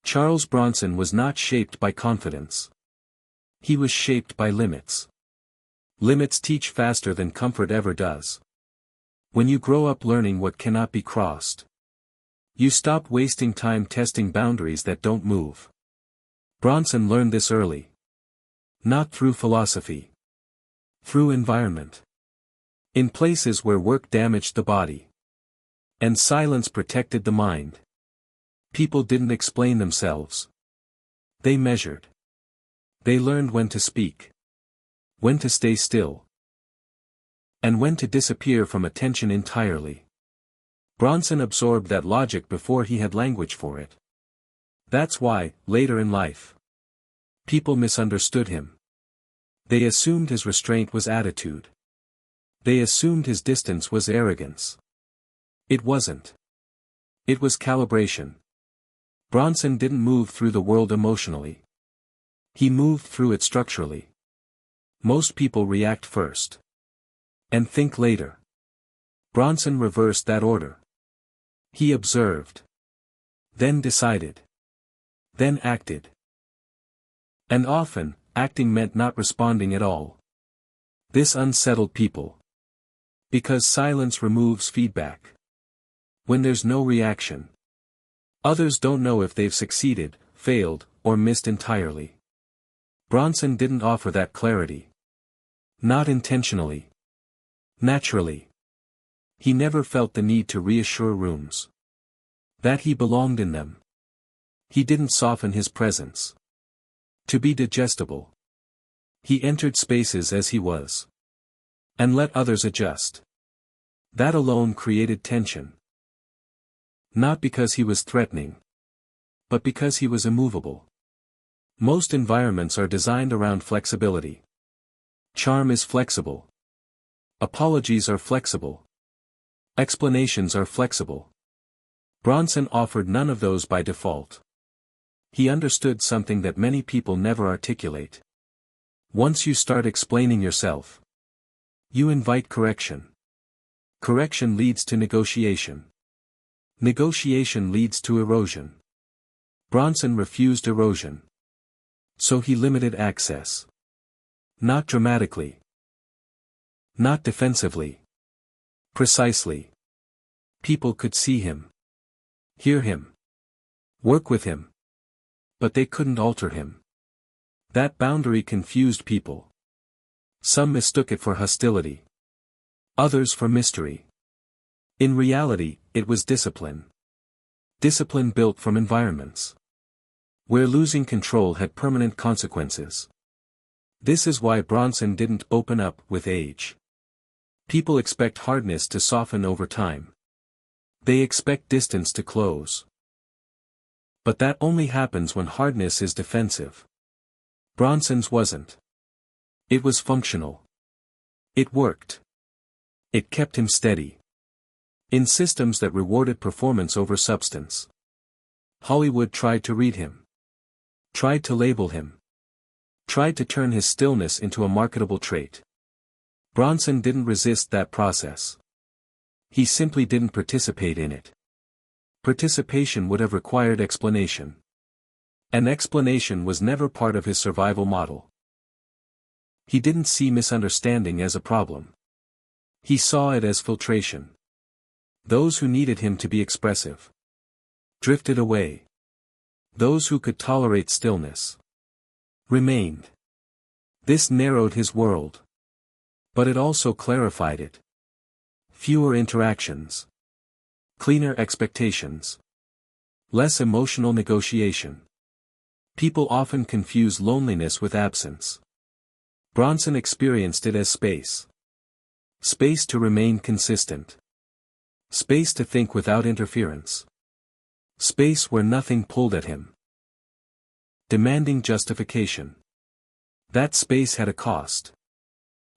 Charles Bronson was not shaped by confidence. He was shaped by limits. Limits teach faster than comfort ever does. When you grow up learning what cannot be crossed, you stop wasting time testing boundaries that don't move. Bronson learned this early. Not through philosophy. Through environment. In places where work damaged the body. And silence protected the mind. People didn't explain themselves. They measured. They learned when to speak. When to stay still. And when to disappear from attention entirely. Bronson absorbed that logic before he had language for it. That's why, later in life, people misunderstood him. They assumed his restraint was attitude. They assumed his distance was arrogance. It wasn't. It was calibration. Bronson didn't move through the world emotionally. He moved through it structurally. Most people react first. And think later. Bronson reversed that order. He observed. Then decided. Then acted. And often, acting meant not responding at all. This unsettled people. Because silence removes feedback. When there's no reaction, others don't know if they've succeeded, failed, or missed entirely. Bronson didn't offer that clarity. Not intentionally. Naturally. He never felt the need to reassure rooms. That he belonged in them. He didn't soften his presence. To be digestible. He entered spaces as he was. And let others adjust. That alone created tension. Not because he was threatening. But because he was immovable. Most environments are designed around flexibility. Charm is flexible. Apologies are flexible. Explanations are flexible. Bronson offered none of those by default. He understood something that many people never articulate. Once you start explaining yourself, you invite correction. Correction leads to negotiation. Negotiation leads to erosion. Bronson refused erosion. So he limited access. Not dramatically. Not defensively. Precisely. People could see him. Hear him. Work with him. But they couldn't alter him. That boundary confused people. Some mistook it for hostility. Others for mystery. In reality, it was discipline. Discipline built from environments where losing control had permanent consequences. This is why Bronson didn't open up with age. People expect hardness to soften over time. They expect distance to close. But that only happens when hardness is defensive. Bronson's wasn't. It was functional. It worked. It kept him steady. In systems that rewarded performance over substance. Hollywood tried to read him. Tried to label him. Tried to turn his stillness into a marketable trait. Bronson didn't resist that process. He simply didn't participate in it. Participation would have required explanation. An explanation was never part of his survival model. He didn't see misunderstanding as a problem. He saw it as filtration. Those who needed him to be expressive drifted away. Those who could tolerate stillness remained. This narrowed his world. But it also clarified it. Fewer interactions. Cleaner expectations. Less emotional negotiation. People often confuse loneliness with absence. Bronson experienced it as space. Space to remain consistent. Space to think without interference. Space where nothing pulled at him. Demanding justification. That space had a cost.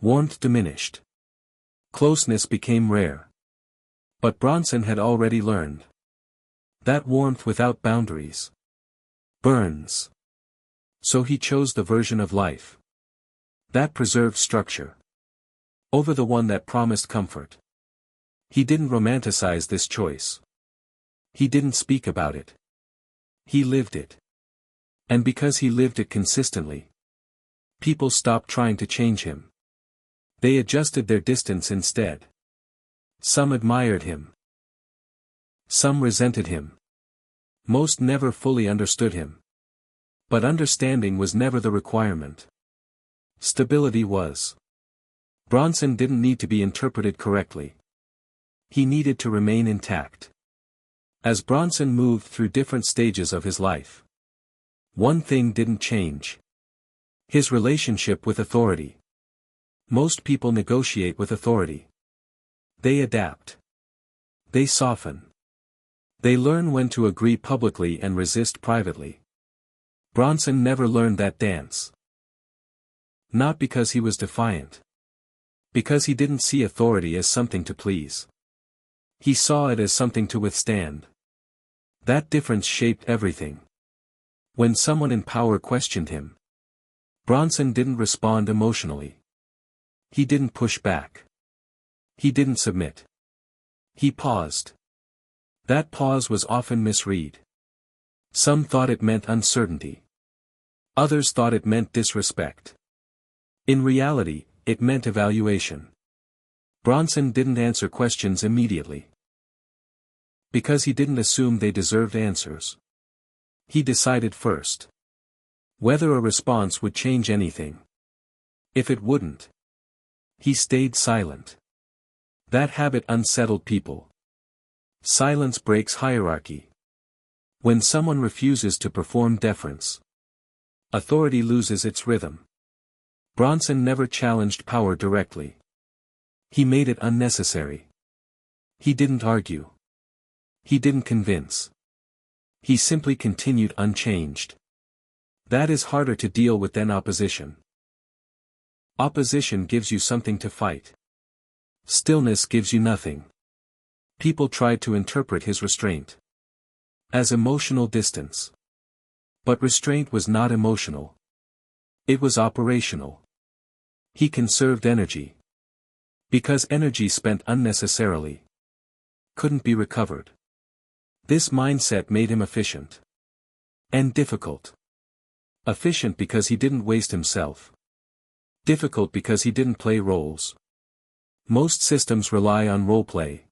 Warmth diminished. Closeness became rare. But Bronson had already learned. That warmth without boundaries burns. So he chose the version of life that preserved structure over the one that promised comfort. He didn't romanticize this choice. He didn't speak about it. He lived it. And because he lived it consistently, people stopped trying to change him. They adjusted their distance instead. Some admired him. Some resented him. Most never fully understood him. But understanding was never the requirement. Stability was. Bronson didn't need to be interpreted correctly. He needed to remain intact. As Bronson moved through different stages of his life, one thing didn't change. His relationship with authority. Most people negotiate with authority. They adapt. They soften. They learn when to agree publicly and resist privately. Bronson never learned that dance. Not because he was defiant. Because he didn't see authority as something to please. He saw it as something to withstand. That difference shaped everything. When someone in power questioned him, Bronson didn't respond emotionally. He didn't push back. He didn't submit. He paused. That pause was often misread. Some thought it meant uncertainty. Others thought it meant disrespect. In reality, it meant evaluation. Bronson didn't answer questions immediately. Because he didn't assume they deserved answers. He decided first whether a response would change anything. If it wouldn't, he stayed silent. That habit unsettled people. Silence breaks hierarchy. When someone refuses to perform deference, authority loses its rhythm. Bronson never challenged power directly. He made it unnecessary. He didn't argue. He didn't convince. He simply continued unchanged. That is harder to deal with than opposition. Opposition gives you something to fight. Stillness gives you nothing. People tried to interpret his restraint as emotional distance. But restraint was not emotional. It was operational. He conserved energy. Because energy spent unnecessarily couldn't be recovered. This mindset made him efficient. And difficult. Efficient because he didn't waste himself. Difficult because he didn't play roles. Most systems rely on role play.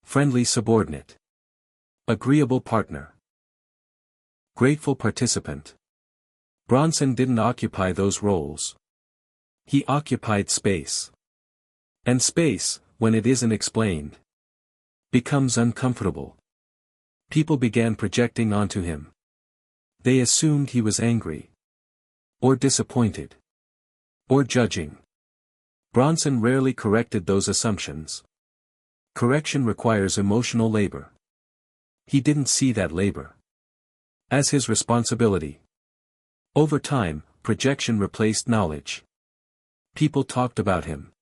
Friendly subordinate. Agreeable partner. Grateful participant. Bronson didn't occupy those roles. He occupied space. And space, when it isn't explained, becomes uncomfortable. People began projecting onto him. They assumed he was angry. Or disappointed. Or judging. Bronson rarely corrected those assumptions. Correction requires emotional labor. He didn't see that labor as his responsibility. Over time, projection replaced knowledge. People talked about him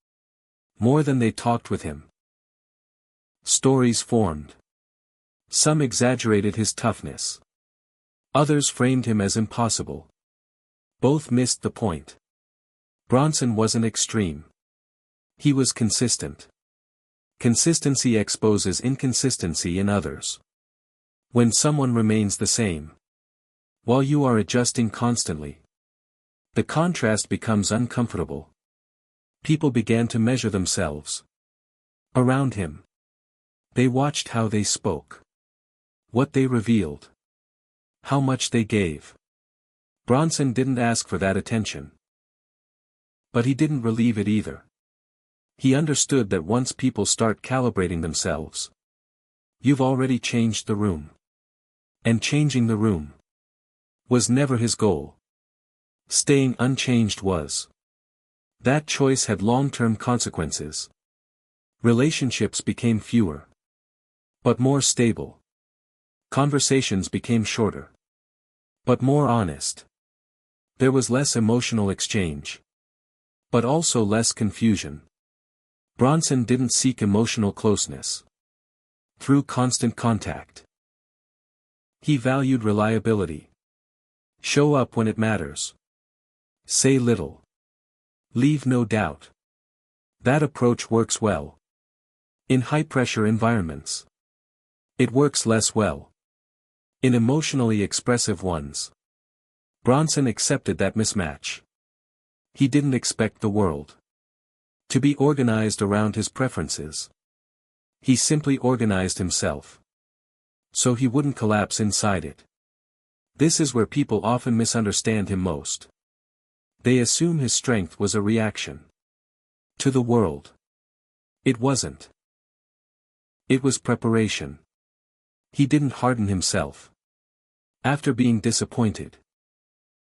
more than they talked with him. Stories formed. Some exaggerated his toughness. Others framed him as impossible. Both missed the point. Bronson wasn't extreme. He was consistent. Consistency exposes inconsistency in others. When someone remains the same, while you are adjusting constantly, the contrast becomes uncomfortable. People began to measure themselves around him. They watched how they spoke, what they revealed, how much they gave. Bronson didn't ask for that attention. But he didn't relieve it either. He understood that once people start calibrating themselves, you've already changed the room. And changing the room was never his goal. Staying unchanged was. That choice had long-term consequences. Relationships became fewer, but more stable. Conversations became shorter, but more honest. There was less emotional exchange, but also less confusion. Bronson didn't seek emotional closeness through constant contact. He valued reliability. Show up when it matters. Say little. Leave no doubt. That approach works well in high-pressure environments. It works less well in emotionally expressive ones. Bronson accepted that mismatch. He didn't expect the world to be organized around his preferences. He simply organized himself so he wouldn't collapse inside it. This is where people often misunderstand him most. They assume his strength was a reaction to the world. It wasn't. It was preparation. He didn't harden himself after being disappointed.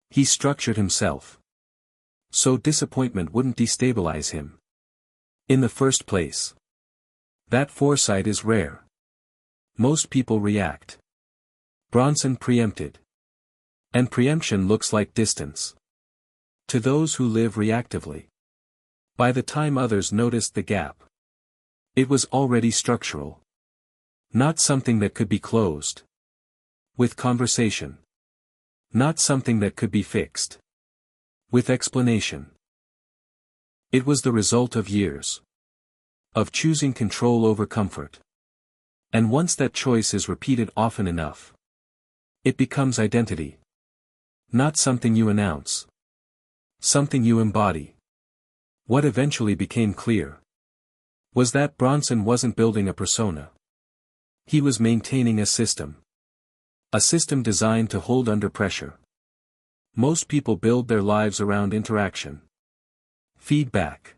He structured himself so disappointment wouldn't destabilize him in the first place. That foresight is rare. Most people react. Bronson preempted. And preemption looks like distance to those who live reactively. By the time others noticed the gap, it was already structural. Not something that could be closed with conversation. Not something that could be fixed with explanation. It was the result of years of choosing control over comfort. And once that choice is repeated often enough, it becomes identity. Not something you announce. Something you embody. What eventually became clear was that Bronson wasn't building a persona. He was maintaining a system. A system designed to hold under pressure. Most people build their lives around interaction, feedback,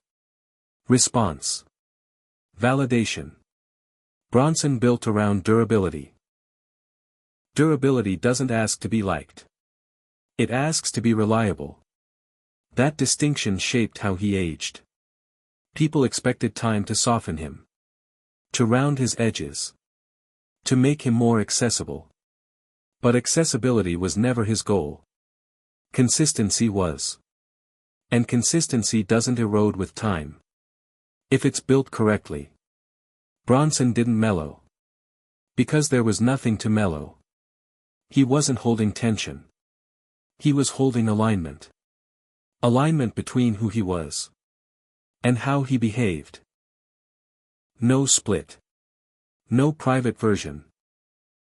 response, validation. Bronson built around durability. Durability doesn't ask to be liked. It asks to be reliable. That distinction shaped how he aged. People expected time to soften him, to round his edges, to make him more accessible. But accessibility was never his goal. Consistency was. And consistency doesn't erode with time, if it's built correctly. Bronson didn't mellow because there was nothing to mellow. He wasn't holding tension. He was holding alignment. Alignment between who he was and how he behaved. No split. No private version.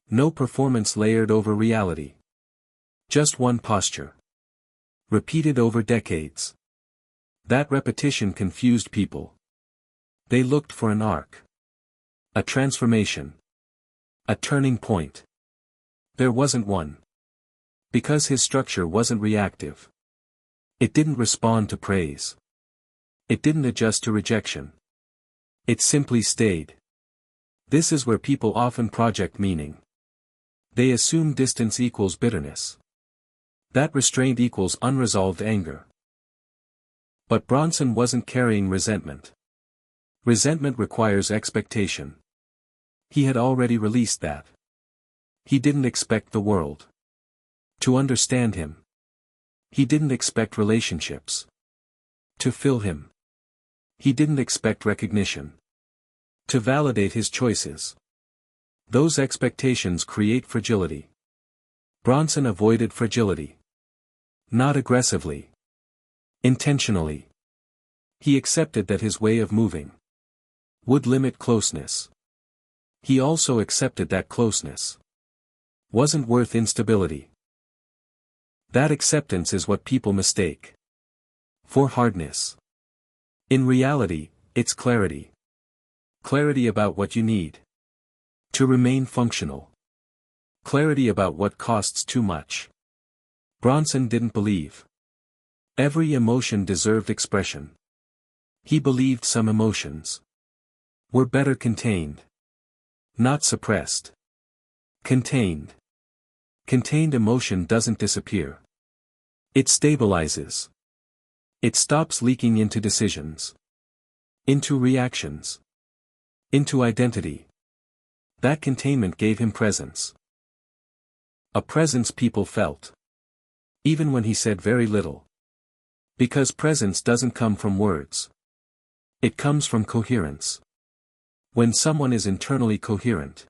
No performance layered over reality. Just one posture. Repeated over decades. That repetition confused people. They looked for an arc. A transformation. A turning point. There wasn't one. Because his structure wasn't reactive. It didn't respond to praise. It didn't adjust to rejection. It simply stayed. This is where people often project meaning. They assume distance equals bitterness. That restraint equals unresolved anger. But Bronson wasn't carrying resentment. Resentment requires expectation. He had already released that. He didn't expect the world to understand him. He didn't expect relationships to fill him. He didn't expect recognition to validate his choices. Those expectations create fragility. Bronson avoided fragility. Not aggressively. Intentionally. He accepted that his way of moving would limit closeness. He also accepted that closeness wasn't worth instability. That acceptance is what people mistake for hardness. In reality, it's clarity. Clarity about what you need to remain functional. Clarity about what costs too much. Bronson didn't believe every emotion deserved expression. He believed some emotions were better contained, not suppressed. Contained. Contained emotion doesn't disappear. It stabilizes. It stops leaking into decisions, into reactions, into identity. That containment gave him presence. A presence people felt. Even when he said very little. Because presence doesn't come from words. It comes from coherence. When someone is internally coherent,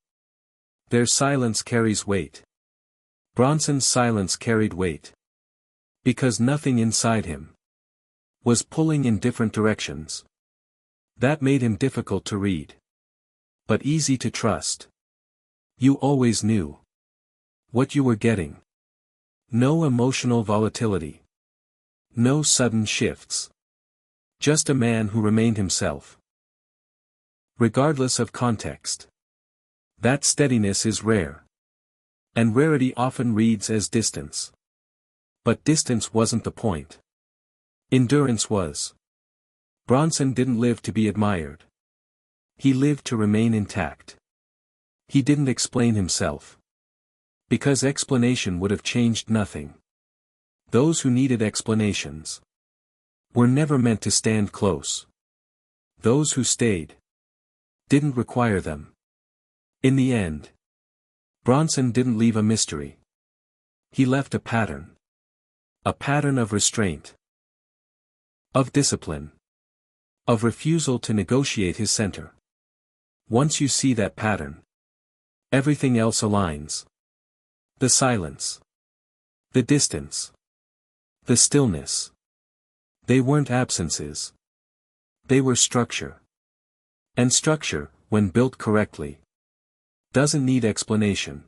their silence carries weight. Bronson's silence carried weight. Because nothing inside him was pulling in different directions. That made him difficult to read. But easy to trust. You always knew. What you were getting. No emotional volatility. No sudden shifts. Just a man who remained himself. Regardless of context. That steadiness is rare. And rarity often reads as distance. But distance wasn't the point. Endurance was. Bronson didn't live to be admired. He lived to remain intact. He didn't explain himself. Because explanation would have changed nothing. Those who needed explanations were never meant to stand close. Those who stayed didn't require them. In the end, Bronson didn't leave a mystery. He left a pattern. A pattern of restraint. Of discipline. Of refusal to negotiate his center. Once you see that pattern, everything else aligns. The silence. The distance. The stillness. They weren't absences. They were structure. And structure, when built correctly, doesn't need explanation.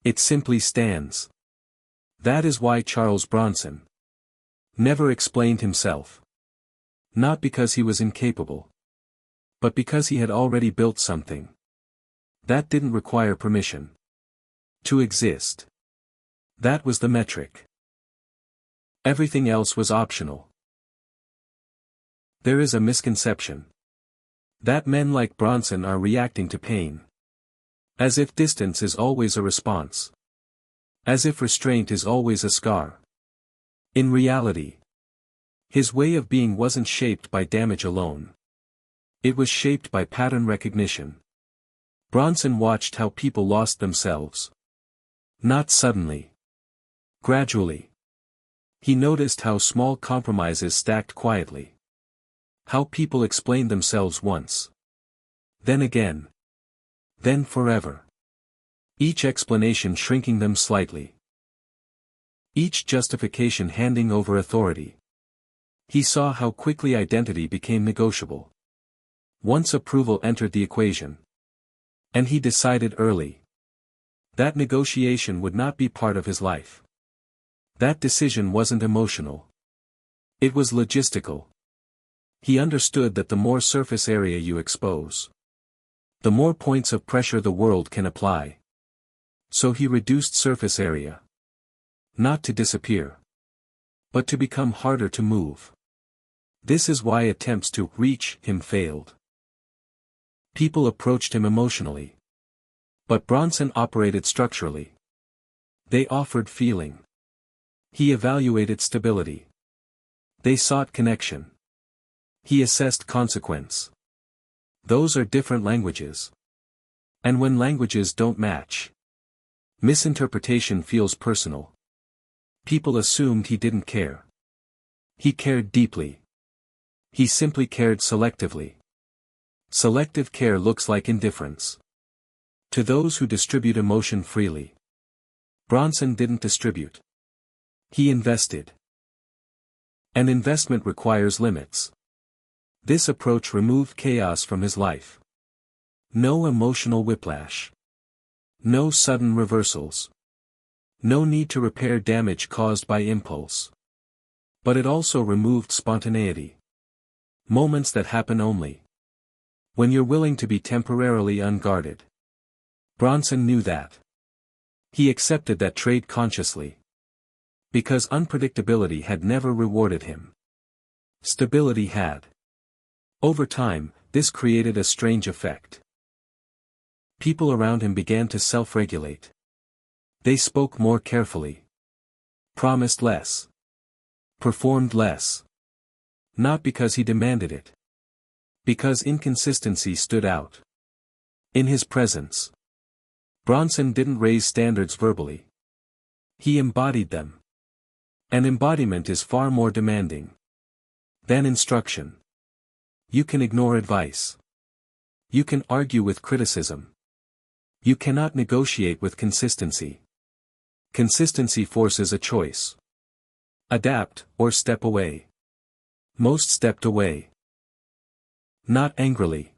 It simply stands. That is why Charles Bronson never explained himself. Not because he was incapable, but because he had already built something that didn't require permission to exist. That was the metric. Everything else was optional. There is a misconception that men like Bronson are reacting to pain. As if distance is always a response. As if restraint is always a scar. In reality, his way of being wasn't shaped by damage alone. It was shaped by pattern recognition. Bronson watched how people lost themselves. Not suddenly. Gradually. He noticed how small compromises stacked quietly. How people explained themselves once. Then again. Then forever. Each explanation shrinking them slightly. Each justification handing over authority. He saw how quickly identity became negotiable. Once approval entered the equation. And he decided early. That negotiation would not be part of his life. That decision wasn't emotional. It was logistical. He understood that the more surface area you expose, the more points of pressure the world can apply. So he reduced surface area. Not to disappear, but to become harder to move. This is why attempts to reach him failed. People approached him emotionally. But Bronson operated structurally. They offered feeling. He evaluated stability. They sought connection. He assessed consequence. Those are different languages. And when languages don't match, misinterpretation feels personal. People assumed he didn't care. He cared deeply. He simply cared selectively. Selective care looks like indifference. To those who distribute emotion freely. Bronson didn't distribute. He invested. An investment requires limits. This approach removed chaos from his life. No emotional whiplash. No sudden reversals. No need to repair damage caused by impulse. But it also removed spontaneity. Moments that happen only when you're willing to be temporarily unguarded. Bronson knew that. He accepted that trade consciously. Because unpredictability had never rewarded him. Stability had. Over time, this created a strange effect. People around him began to self-regulate. They spoke more carefully. Promised less. Performed less. Not because he demanded it. Because inconsistency stood out. In his presence. Bronson didn't raise standards verbally. He embodied them. An embodiment is far more demanding than instruction. You can ignore advice. You can argue with criticism. You cannot negotiate with consistency. Consistency forces a choice. Adapt, or step away. Most stepped away. Not angrily.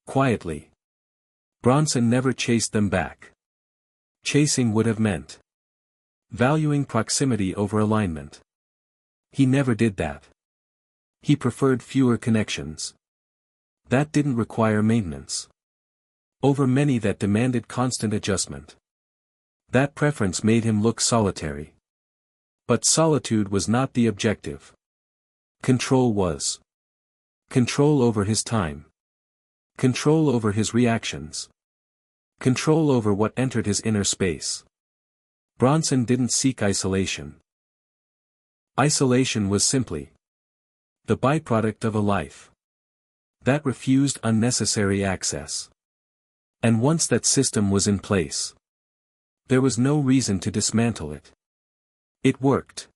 Quietly. Bronson never chased them back. Chasing would have meant valuing proximity over alignment. He never did that. He preferred fewer connections. That didn't require maintenance. Over many that demanded constant adjustment. That preference made him look solitary. But solitude was not the objective. Control was. Control over his time. Control over his reactions. Control over what entered his inner space. Bronson didn't seek isolation. Isolation was simply the byproduct of a life that refused unnecessary access. And once that system was in place, there was no reason to dismantle it. It worked.